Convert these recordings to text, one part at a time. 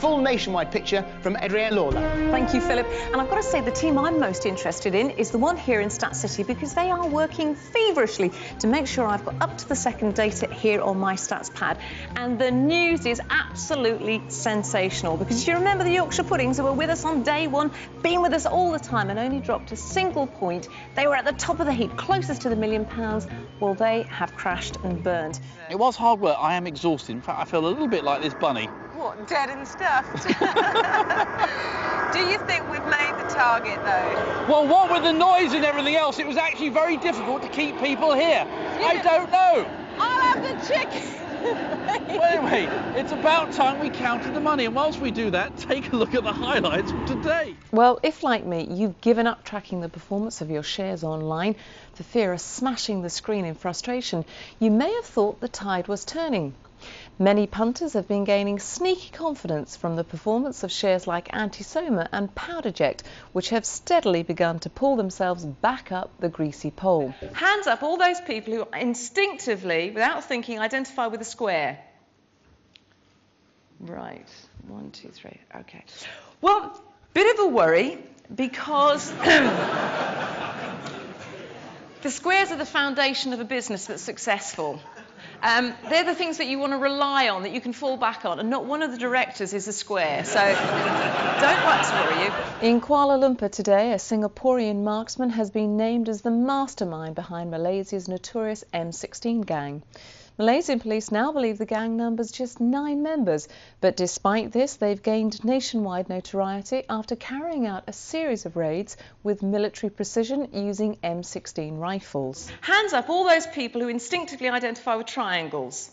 full nationwide picture from Adrienne Lawler. Thank you, Philip. And I've got to say, the team I'm most interested in is the one here in Stat City, because they are working feverishly to make sure I've got up-to-the-second data here on my stats pad. And the news is absolutely sensational, because you remember the Yorkshire Puddings who were with us on day one, been with us all the time and only dropped a single point. They were at the top of the heap, closest to the £1 million. Well, they have crashed and burned. It was hard work. I am exhausted. In fact, I feel a little bit like this bunny. What, dead and stuffed? Do you think we've made the target, though? Well, what with the noise and everything else, it was actually very difficult to keep people here. I don't know. I'll have the chicken. Well, anyway, it's about time we counted the money, and whilst we do that, take a look at the highlights from today. Well, if, like me, you've given up tracking the performance of your shares online for fear of smashing the screen in frustration, you may have thought the tide was turning. Many punters have been gaining sneaky confidence from the performance of shares like Antisoma and Powderjet, which have steadily begun to pull themselves back up the greasy pole. Hands up all those people who instinctively, without thinking, identify with a square. Right, 1, 2, 3, okay. Well, bit of a worry, because the squares are the foundation of a business that's successful. They're the things that you want to rely on, that you can fall back on, and not one of the directors is a square, so don't let us worry you. In Kuala Lumpur today, a Singaporean marksman has been named as the mastermind behind Malaysia's notorious M16 gang. Malaysian police now believe the gang numbers just 9 members, but despite this, they've gained nationwide notoriety after carrying out a series of raids with military precision using M16 rifles. Hands up all those people who instinctively identify with triangles.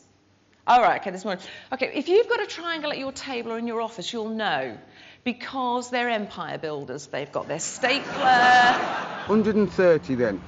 All right, okay, there's more. Okay, if you've got a triangle at your table or in your office, you'll know, because they're empire builders. They've got their stapler. 130 then.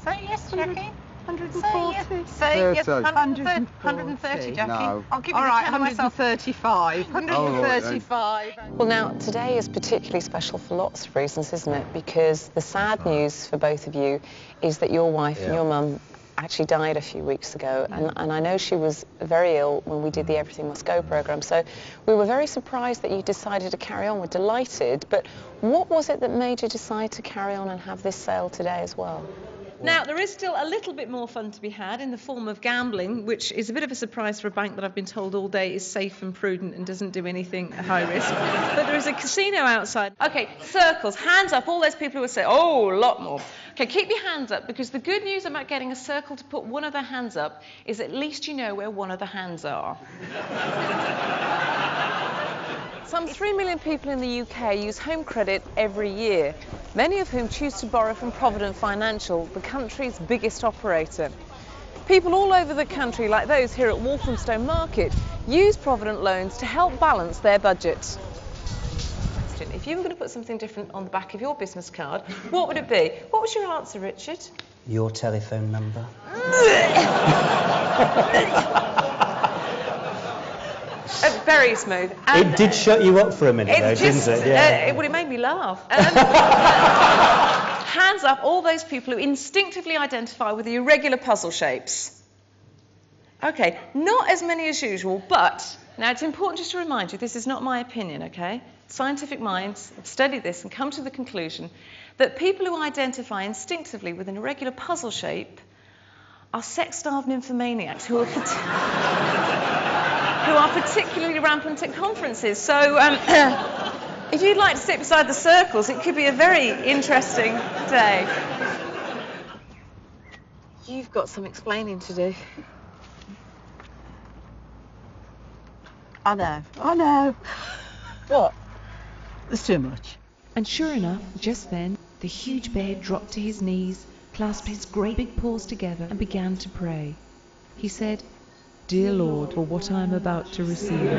Say yes, Jackie. 140. Say yes. 130. 130, Jackie. No. I'll give you the 10 myself. 135. 135. Well, now, today is particularly special for lots of reasons, isn't it? Because the sad news for both of you is that your wife and your mum actually died a few weeks ago, and I know she was very ill when we did the Everything Must Go programme, so we were very surprised that you decided to carry on. We're delighted, but what was it that made you decide to carry on and have this sale today as well? Now, there is still a little bit more fun to be had in the form of gambling, which is a bit of a surprise for a bank that I've been told all day is safe and prudent and doesn't do anything at high risk. But there is a casino outside. OK, circles, hands up, all those people who would say, oh, a lot more. OK, keep your hands up, because the good news about getting a circle to put one of their hands up is at least you know where one of the hands are. Some 3 million people in the UK use home credit every year, many of whom choose to borrow from Provident Financial, the country's biggest operator. People all over the country, like those here at Walthamstow Market, use Provident loans to help balance their budget. If you were going to put something different on the back of your business card, what would it be? What was your answer, Richard? Your telephone number. Very smooth. It did shut you up for a minute, though, didn't it? Yeah. Well, it made me laugh. Hands up all those people who instinctively identify with the irregular puzzle shapes. OK, not as many as usual, but now it's important just to remind you, this is not my opinion, OK? Scientific minds have studied this and come to the conclusion that people who identify instinctively with an irregular puzzle shape are sex-starved nymphomaniacs who are particularly rampant at conferences. So if you'd like to sit beside the circles, it could be a very interesting day. You've got some explaining to do. I know. What? There's too much. And sure enough, just then, the huge bear dropped to his knees, clasped his great big paws together and began to pray. He said, "Dear Lord, for what I am about to receive."